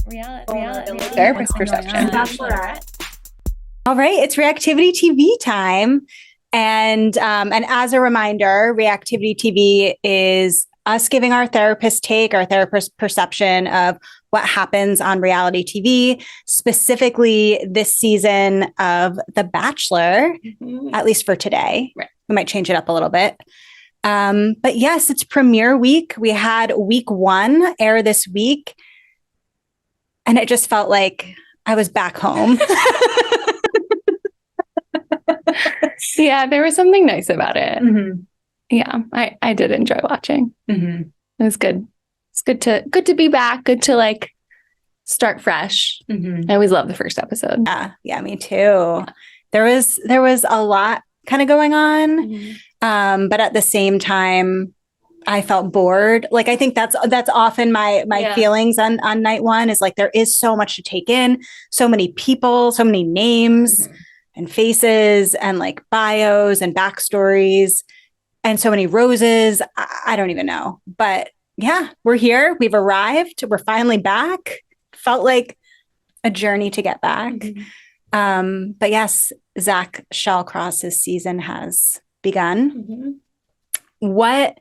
Reality. Therapist perception. Bachelorette. All right, it's Reactivity TV time. And as a reminder, Reactivity TV is us giving our therapist take, our therapist perception of what happens on reality TV, specifically this season of The Bachelor, at least for today. Right. We might change it up a little bit. But yes, it's premiere week. We had week 1 air this week. And it just felt like I was back home. Yeah, there was something nice about it. Mm-hmm. Yeah, I did enjoy watching. Mm-hmm. It was good. It's good to be back. Good to like start fresh. Mm-hmm. I always love the first episode. Yeah, me too. There was a lot kind of going on, Mm-hmm. but at the same time, I felt bored. Like I think that's often my feelings on night one is like there is so much to take in, so many people, so many names and faces and like bios and backstories and so many roses. I don't even know. But yeah, we're here. We've arrived. We're finally back. Felt like a journey to get back. Mm-hmm. But yes, Zach Shallcross's season has begun. Mm-hmm. What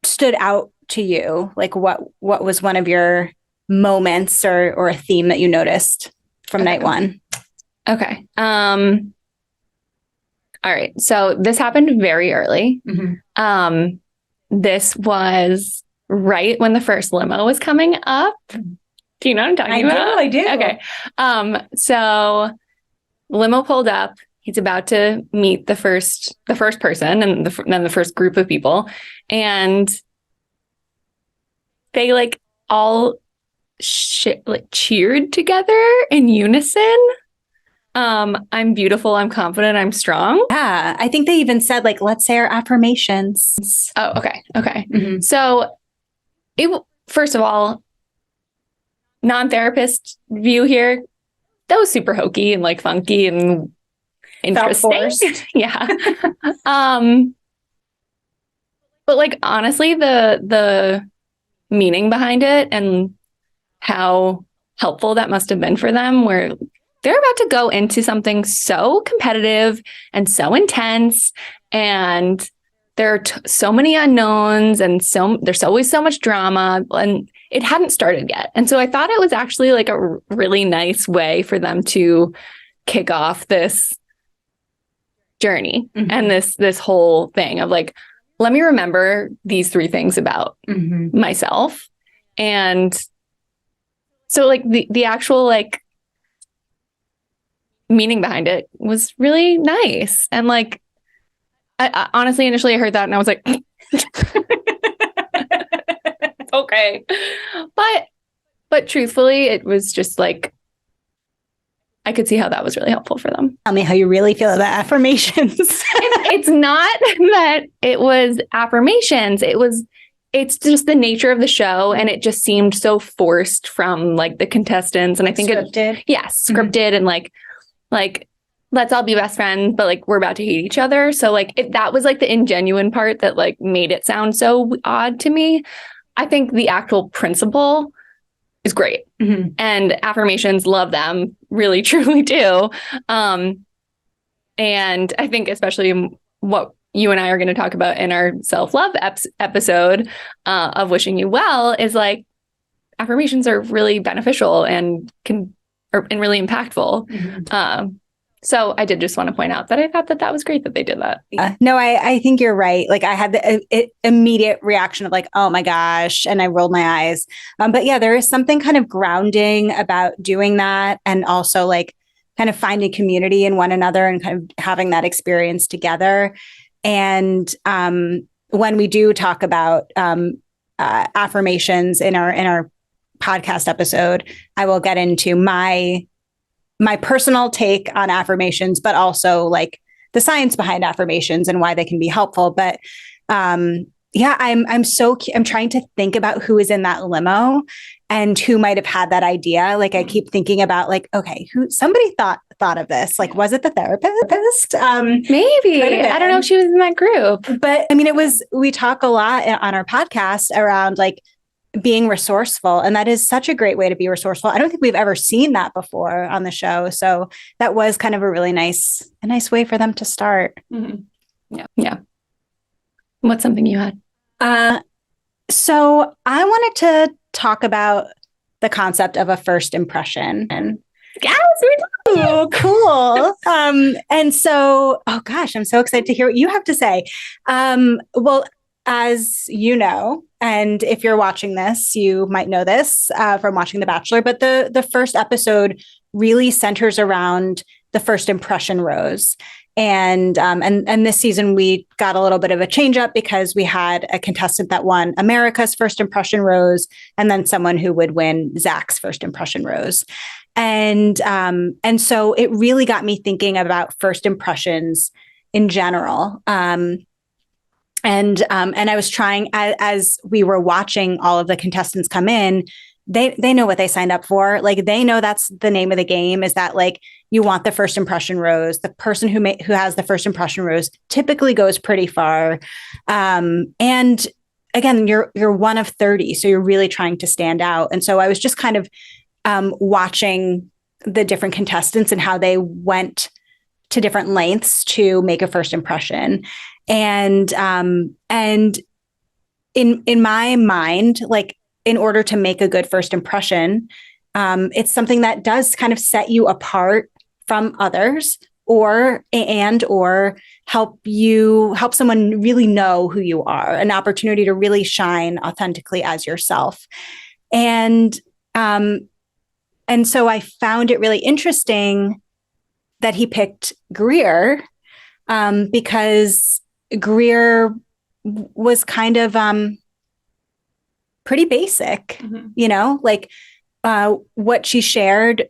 stood out to you? Like what was one of your moments or a theme that you noticed from night one? Okay. All right. So this happened very early. Mm-hmm. This was right when the first limo was coming up. Do you know what I'm talking about? I do. Okay. So limo pulled up. He's about to meet the first person and then the first group of people. And they like all cheered together in unison. I'm beautiful. I'm confident. I'm strong. Yeah. I think they even said like, let's say our affirmations. Oh, okay. Okay. Mm-hmm. So first of all, non-therapist view here, that was super hokey and like funky and interesting. Yeah. But like, honestly, the meaning behind it and how helpful that must have been for them, where they're about to go into something so competitive and so intense, and there are so many unknowns, and there's always so much drama, and it hadn't started yet. And so I thought it was actually like a really nice way for them to kick off this journey and this whole thing of like, let me remember these 3 things about myself. And so like the actual like meaning behind it was really nice. And like, I honestly, initially I heard that and I was like, okay. But truthfully, it was just like, I could see how that was really helpful for them. Tell me how you really feel about affirmations. It's not that it was affirmations. It's just the nature of the show. And it just seemed so forced from like the contestants. And I think scripted. Scripted and like, let's all be best friends, but like, we're about to hate each other. So like, that was like the ingenuine part that like made it sound so odd to me. I think the actual principle is great. And affirmations, love them, really, truly do. And I think especially what you and I are going to talk about in our self-love episode of Wishing You Well is like affirmations are really beneficial and really impactful. So I did just want to point out that I thought that was great that they did that. No, I think you're right. Like I had the immediate reaction of like, oh my gosh. And I rolled my eyes. But yeah, there is something kind of grounding about doing that. And also like kind of finding community in one another and kind of having that experience together. And when we do talk about affirmations in our podcast episode, I will get into my personal take on affirmations, but also like the science behind affirmations and why they can be helpful. But yeah, I'm trying to think about who is in that limo and who might have had that idea. Like I keep thinking about like, okay, somebody thought of this? Like, was it the therapist? Maybe. I don't know if she was in that group. But I mean, we talk a lot on our podcast around like being resourceful. And that is such a great way to be resourceful. I don't think we've ever seen that before on the show. So that was kind of a really nice way for them to start. Yeah. Yeah. What's something you had? So I wanted to talk about the concept of a first impression. And yes, we do. Oh, cool. And so, oh gosh, I'm so excited to hear what you have to say. Well, as you know, and if you're watching this, you might know this from watching The Bachelor, but the first episode really centers around the first impression rose. And this season we got a little bit of a change up because we had a contestant that won America's first impression rose, and then someone who would win Zach's first impression rose. And so it really got me thinking about first impressions in general. And I was trying, as we were watching all of the contestants come in, they know what they signed up for. Like, they know that's the name of the game, is that like, you want the first impression rose. The person who has the first impression rose typically goes pretty far. And again, you're one of 30, so you're really trying to stand out. And so I was just kind of watching the different contestants and how they went to different lengths to make a first impression. And in my mind, like, in order to make a good first impression, it's something that does kind of set you apart from others, or help someone really know who you are, an opportunity to really shine authentically as yourself. And so I found it really interesting that he picked Greer, because Greer was kind of pretty basic, like what she shared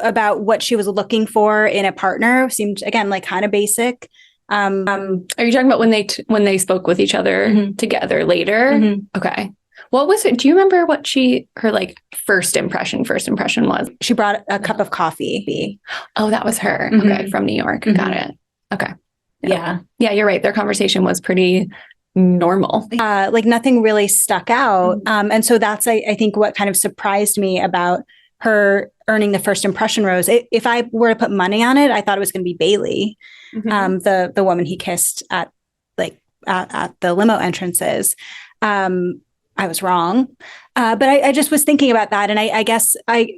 about what she was looking for in a partner seemed, again, like kind of basic. Are you talking about when they spoke with each other together later? Okay. What was it? Do you remember what her like first impression was? She brought a cup of coffee. Oh, that was her. Okay. From New York. Got it. Okay. Yeah. Yeah, you're right. Their conversation was pretty normal. Like nothing really stuck out. And so that's, I think, what kind of surprised me about her earning the first impression rose. If I were to put money on it, I thought it was going to be Bailey, the woman he kissed at the limo entrances. I was wrong. But I just was thinking about that. And I guess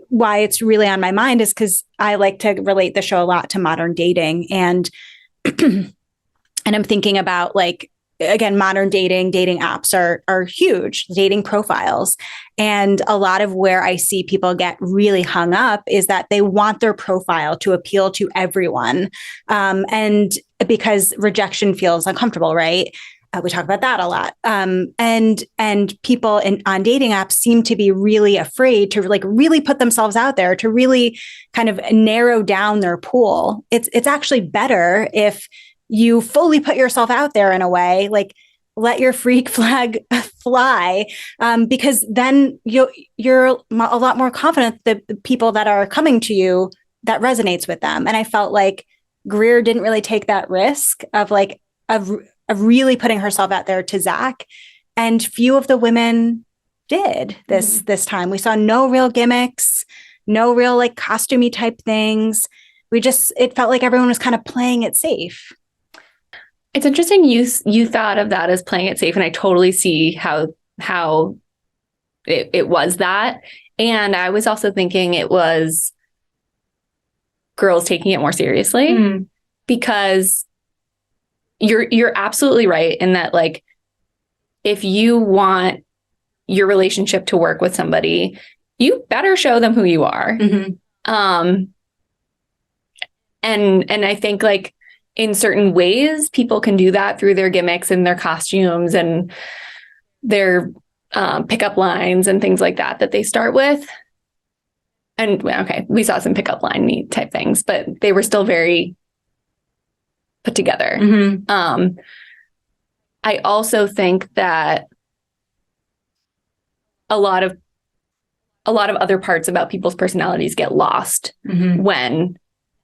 why it's really on my mind is because I like to relate the show a lot to modern dating. And I'm thinking about, like, again, modern dating apps are huge, dating profiles. And a lot of where I see people get really hung up is that they want their profile to appeal to everyone. And because rejection feels uncomfortable, right? We talk about that a lot. And people on dating apps seem to be really afraid to like really put themselves out there, to really kind of narrow down their pool. It's actually better if you fully put yourself out there in a way, like let your freak flag fly, because then you're a lot more confident that the people that are coming to you, that resonates with them. And I felt like Greer didn't really take that risk of really putting herself out there to Zach. And few of the women did this time. We saw no real gimmicks, no real like costumey type things. It felt like everyone was kind of playing it safe. It's interesting you thought of that as playing it safe, and I totally see how it was that. And I was also thinking it was girls taking it more seriously, because you're absolutely right in that, like, if you want your relationship to work with somebody, you better show them who you are. And I think, like, in certain ways, people can do that through their gimmicks and their costumes and their pickup lines and things like that they start with. And okay, we saw some pickup line type things, but they were still very put together. I also think that a lot of other parts about people's personalities get lost when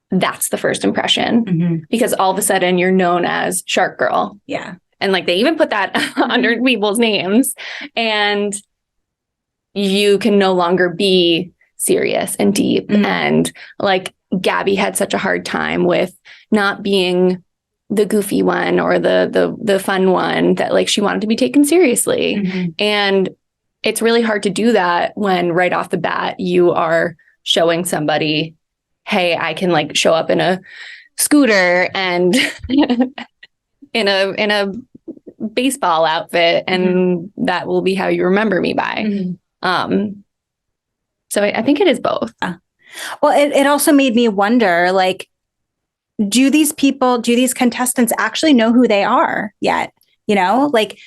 that's the first impression, because all of a sudden you're known as Shark Girl. Yeah. And like they even put that under people's names. And you can no longer be serious and deep. And like Gabby had such a hard time with not being the goofy one or the fun one, that like she wanted to be taken seriously. And it's really hard to do that when right off the bat you are showing somebody, hey, I can like show up in a scooter and in a baseball outfit, and that will be how you remember me by. So I think it is both. Well, it also made me wonder, like, do these contestants actually know who they are yet? You know, like,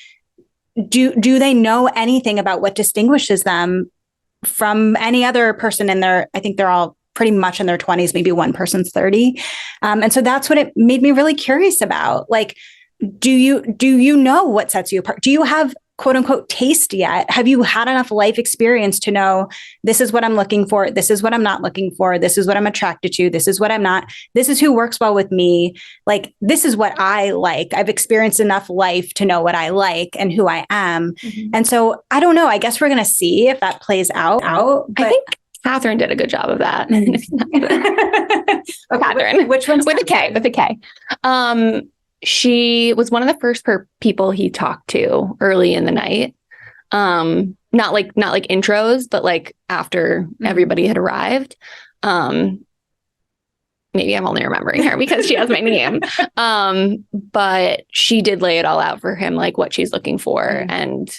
do they know anything about what distinguishes them from any other person in their, I think they're all pretty much in their 20s, maybe one person's 30. And so that's what it made me really curious about. Like, do you know what sets you apart? Do you have quote unquote taste yet? Have you had enough life experience to know this is what I'm looking for? This is what I'm not looking for. This is what I'm attracted to. This is what I'm not. This is who works well with me. Like, this is what I like. I've experienced enough life to know what I like and who I am. And so I don't know. I guess we're going to see if that plays out. I think Catherine did a good job of that. Okay, Catherine. Which one's with a K? With a K. She was one of the first people he talked to early in the night. Not like intros, but like after everybody had arrived. Maybe I'm only remembering her because she has my name. But she did lay it all out for him, like what she's looking for and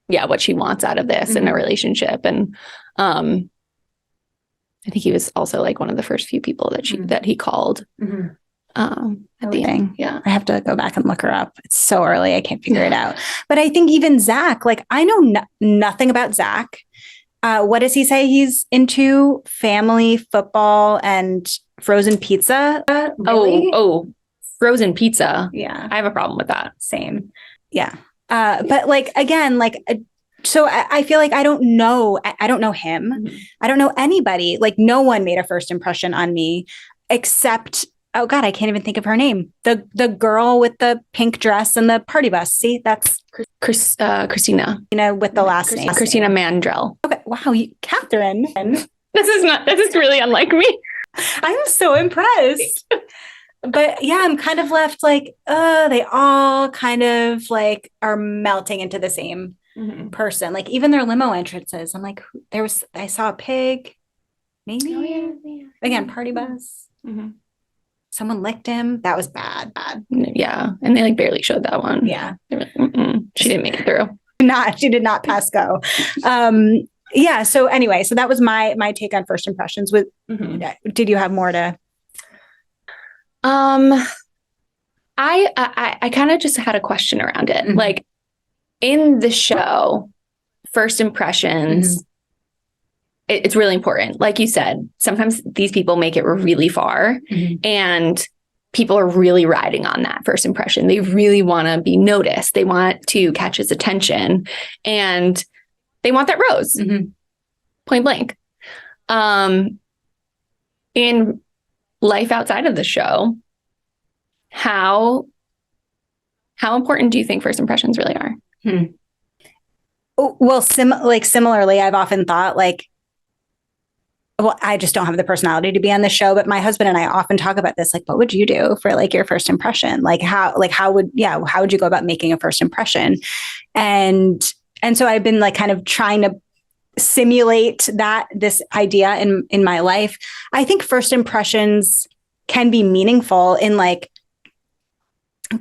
yeah, what she wants out of this in a relationship. And I think he was also like one of the first few people that he called at the end. Yeah. I have to go back and look her up. It's so early. I can't figure it out. But I think even Zach, like, I know nothing about Zach. What does he say he's into? Family, football, and frozen pizza. Really? Oh, frozen pizza. Yeah. I have a problem with that. Same. Yeah. But like, again, like, so I feel like I don't know him. I don't know anybody. Like, no one made a first impression on me except, oh God, I can't even think of her name. The girl with the pink dress and the party bus. See, that's Christina. You know, with the last name. Christina Mandrell. Okay. Wow. Catherine. This is really unlike me. I'm so impressed. But yeah, I'm kind of left like, they all kind of like are melting into the same person. Like, even their limo entrances, I'm like, I saw a pig, maybe. Yeah. Again, party bus. Someone licked him. That was bad. Yeah, and they like barely showed that one. Yeah, she didn't make it through. She did not pass go. Yeah. So anyway, so that was my take on first impressions. Did you have more to? I kind of just had a question around it. Like, in the show, first impressions, it's really important. Like you said, sometimes these people make it really far and people are really riding on that first impression. They really want to be noticed. They want to catch his attention and they want that rose, point blank. In life outside of the show, how important do you think first impressions really are? Well, similarly, I've often thought like, well, I just don't have the personality to be on the show, but my husband and I often talk about this. Like, what would you do for like your first impression? Like how would you go about making a first impression? And so I've been like kind of trying to simulate this idea in my life. I think first impressions can be meaningful in like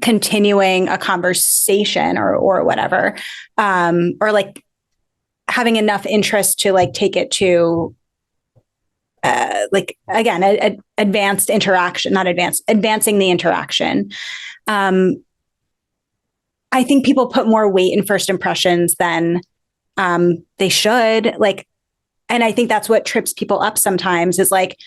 continuing a conversation or whatever, or like having enough interest to like take it to like, again, advanced interaction, advancing the interaction. I think people put more weight in first impressions than they should. Like, and I think that's what trips people up sometimes is like,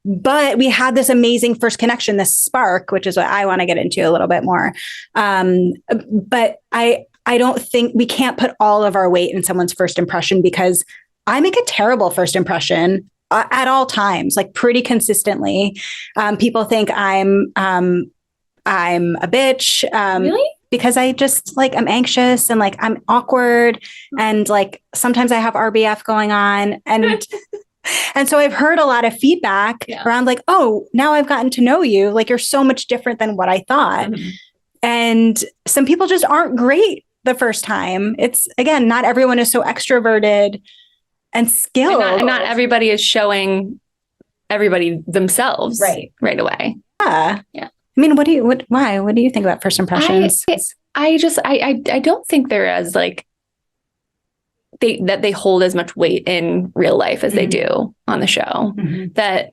but we had this amazing first connection, this spark, which is what I want to get into a little bit more. But I don't think we can't put all of our weight in someone's first impression, because I make a terrible first impression at all times, like pretty consistently. People think I'm a bitch. Really? because I just like, I'm anxious and like, I'm awkward. And like, sometimes I have RBF going on. And so I've heard a lot of feedback around like, oh, now I've gotten to know you. Like, you're so much different than what I thought. And some people just aren't great the first time. It's, again, not everyone is so extroverted and skilled. And not everybody is showing everybody themselves right away. Yeah. I mean, what do you think about first impressions? I don't think they're as like, they hold as much weight in real life as they do on the show. That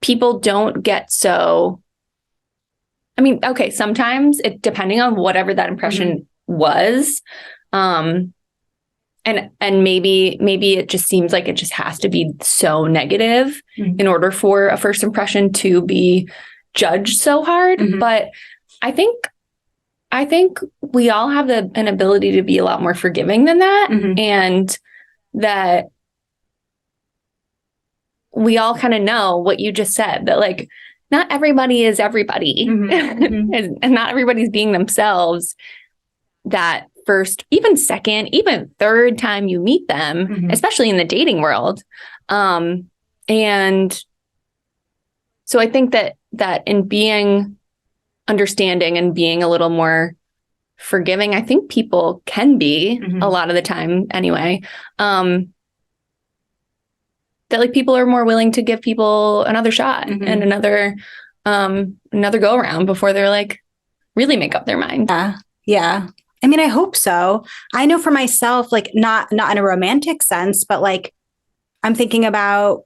people don't get so, I mean, okay, sometimes it, depending on whatever that impression was, and maybe it just seems like it just has to be so negative in order for a first impression to be judged so hard. But I think we all have an ability to be a lot more forgiving than that. And that we all kind of know what you just said, that like, not everybody is everybody and not everybody's being themselves that first, even second, even third time you meet them, especially in the dating world. And so I think that in being understanding and being a little more forgiving, I think people can be a lot of the time anyway. That like people are more willing to give people another shot and another go around before they're like really make up their mind. Yeah. I mean, I hope so. I know for myself, like not in a romantic sense, but like I'm thinking about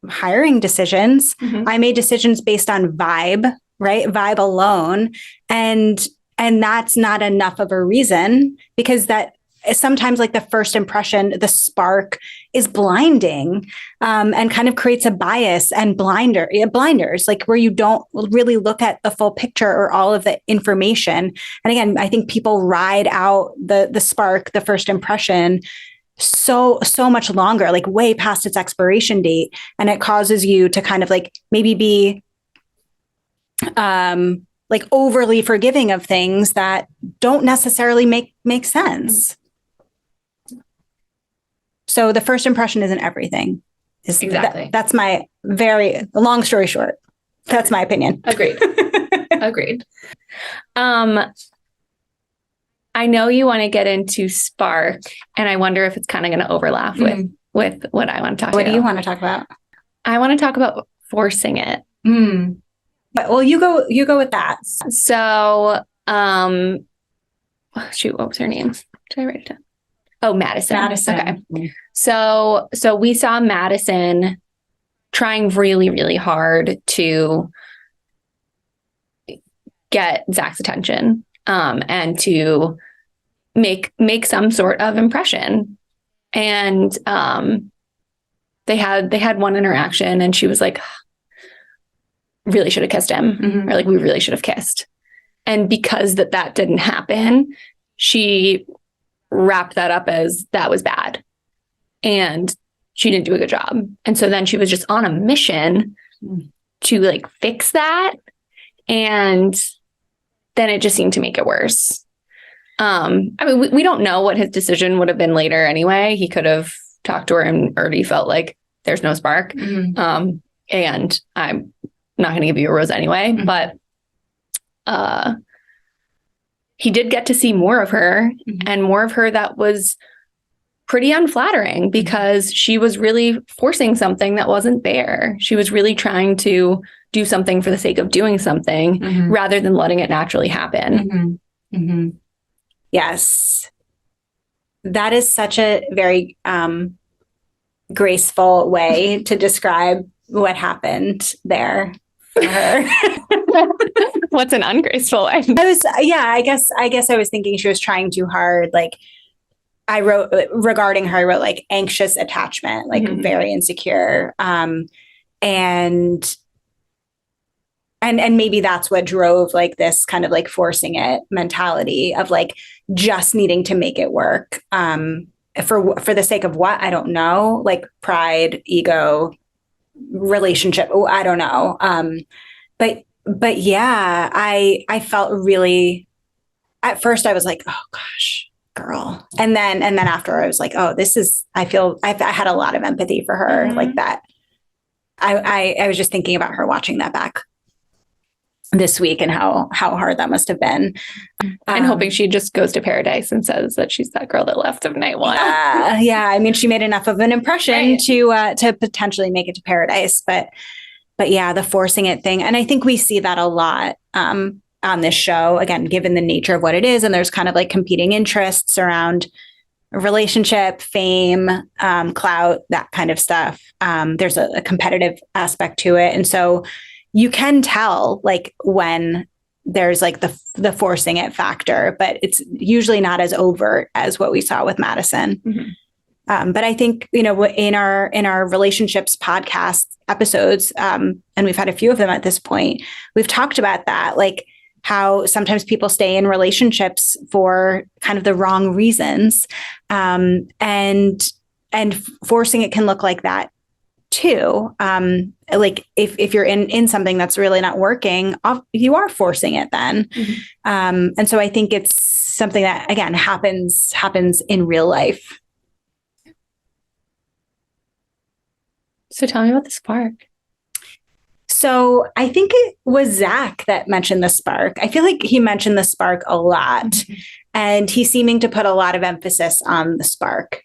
hiring decisions. I made decisions based on vibe, right? Vibe alone. And that's not enough of a reason, because that sometimes like the first impression, the spark is blinding, and kind of creates a bias and blinders, like where you don't really look at the full picture or all of the information. And again, I think people ride out the spark, the first impression so much longer, like way past its expiration date. And it causes you to kind of like maybe be like overly forgiving of things that don't necessarily make sense. So the first impression isn't everything. Exactly. That's my long story short. That's my opinion. Agreed. I know you want to get into spark, and I wonder if it's kind of going to overlap with what I want to talk about. What do you want to talk about? I want to talk about forcing it. Well, you go with that. So, shoot, what was her name? Did I write it down? Oh, Madison. Okay. So we saw Madison trying really, really hard to get Zach's attention, and to make some sort of impression. And they had one interaction, and she was like, really should have kissed him, or like, we really should have kissed. And because that didn't happen, she wrapped that up as that was bad and she didn't do a good job. And so then she was just on a mission to like fix that. And then it just seemed to make it worse. I mean, we don't know what his decision would have been later anyway. He could have talked to her and already felt like there's no spark. And I'm not going to give you a rose anyway, but he did get to see more of her, and more of her that was pretty unflattering, because she was really forcing something that wasn't there. She was really trying to do something for the sake of doing something rather than letting it naturally happen. Yes. That is such a very graceful way to describe what happened there for her. What's an ungraceful way? I guess I was thinking she was trying too hard. Like I wrote regarding her, I wrote like anxious attachment, like very insecure. And maybe that's what drove like this kind of like forcing it mentality of like just needing to make it work. For the sake of what? I don't know, like pride, ego, relationship. Oh, I don't know. But yeah, I felt really at first I was like, oh gosh, girl. And then after I was like, oh, I had a lot of empathy for her like that. I was just thinking about her watching that back this week and how hard that must have been. And hoping she just goes to paradise and says that she's that girl that left of night one. Yeah. I mean, she made enough of an impression to potentially make it to paradise, but yeah, the forcing it thing. And I think we see that a lot on this show, again, given the nature of what it is. And there's kind of like competing interests around relationship, fame, clout, that kind of stuff. There's a competitive aspect to it. And so you can tell like when there's like the forcing it factor, but it's usually not as overt as what we saw with Madison. But I think, in our relationships podcast episodes, and we've had a few of them at this point, we've talked about that, like how sometimes people stay in relationships for kind of the wrong reasons. And forcing it can look like that too. Like if you're in something that's really not working, you are forcing it then. And so I think it's something that, again, happens in real life. So tell me about the spark. So I think it was Zach that mentioned the spark. I feel like he mentioned the spark a lot, and he's seeming to put a lot of emphasis on the spark.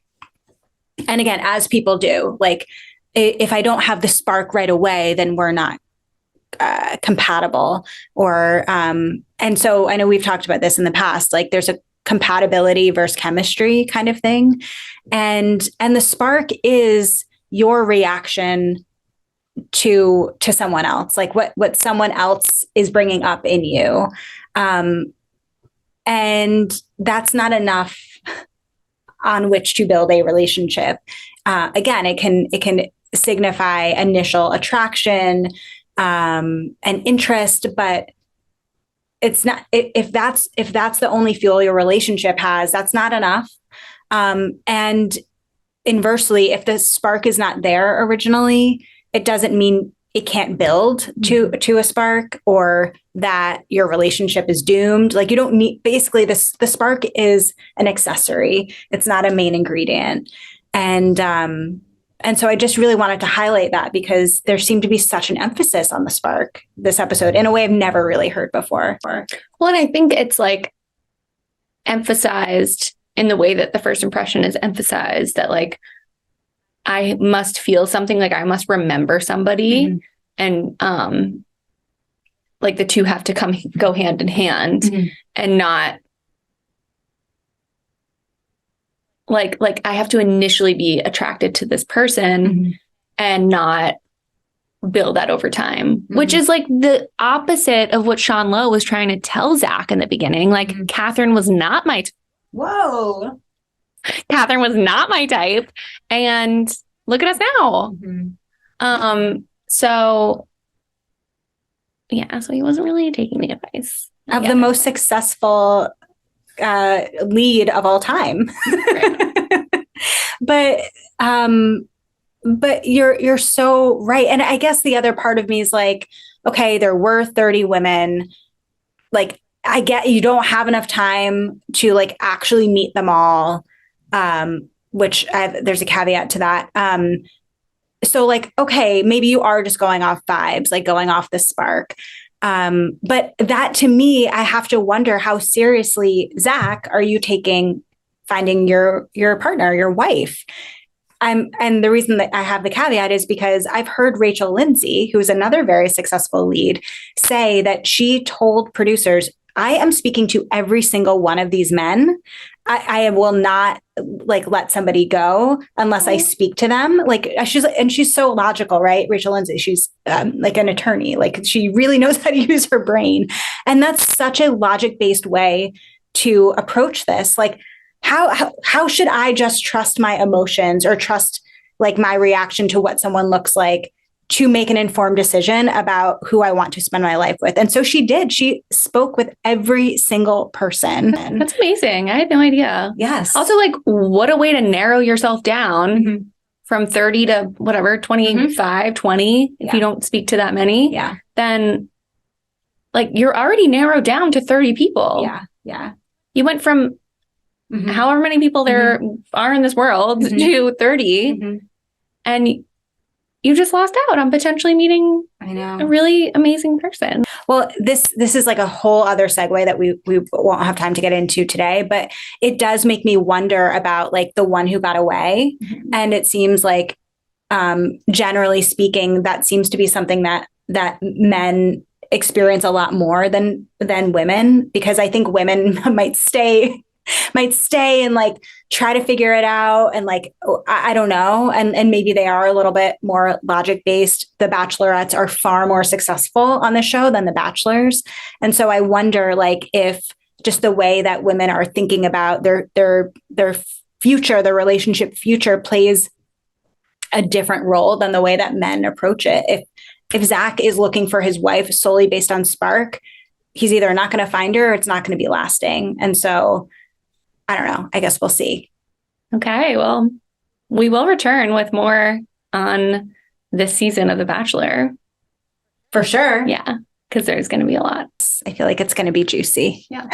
And again, as people do, like if I don't have the spark right away, then we're not compatible. And so I know we've talked about this in the past, like there's a compatibility versus chemistry kind of thing. And the spark is your reaction to someone else, like what someone else is bringing up in you. And that's not enough on which to build a relationship. Again, it can signify initial attraction, and interest, but it's not, if that's the only fuel your relationship has, that's not enough. And inversely, if the spark is not there originally, it doesn't mean it can't build to a spark, or that your relationship is doomed. Like you don't need, basically the spark is an accessory. It's not a main ingredient. And so I just really wanted to highlight that because there seemed to be such an emphasis on the spark this episode in a way I've never really heard before. Well, and I think it's like emphasized in the way that the first impression is emphasized, that like, I must feel something, like I must remember somebody. And like the two have to go hand in hand, and not like I have to initially be attracted to this person and not build that over time, which is like the opposite of what Sean Lowe was trying to tell Zach in the beginning. Like Catherine was not my Catherine was not my type. And look at us now. So yeah, so he wasn't really taking the advice of the most successful lead of all time. But you're so right. And I guess the other part of me is like, okay, there were 30 women. Like, I get you don't have enough time to like actually meet them all. Which there's a caveat to that. So like, okay, maybe you are just going off vibes, like going off the spark. But that to me, I have to wonder how seriously, Zach, are you taking finding your partner, your wife? And the reason that I have the caveat is because I've heard Rachel Lindsay, who is another very successful lead, say that she told producers, I am speaking to every single one of these men. I will not like let somebody go unless I speak to them. Like she's so logical, right? Rachel Lindsay, she's like an attorney, like she really knows how to use her brain. And that's such a logic-based way to approach this. Like how should I just trust my emotions or trust like my reaction to what someone looks like to make an informed decision about who I want to spend my life with? And so she did. She spoke with every single person. That's amazing. I had no idea. Yes. Also, like, what a way to narrow yourself down from 30 to whatever, 25, 20, if you don't speak to that many. Yeah. Then, like, you're already narrowed down to 30 people. Yeah. Yeah. you went from however many people there are in this world to 30, and you just lost out on potentially meeting a really amazing person. Well, this is like a whole other segue that we won't have time to get into today, but it does make me wonder about like the one who got away. And it seems like, generally speaking, that seems to be something that men experience a lot more than women, because I think women might stay and like try to figure it out. And like, I don't know. And maybe they are a little bit more logic based. The Bachelorettes are far more successful on the show than the Bachelors. And so I wonder like if just the way that women are thinking about their future, their relationship future plays a different role than the way that men approach it. If Zach is looking for his wife solely based on spark, he's either not going to find her or it's not going to be lasting. And so I don't know. I guess we'll see. Okay. Well, we will return with more on this season of The Bachelor. For sure. Yeah. Because there's going to be a lot. I feel like it's going to be juicy. Yeah.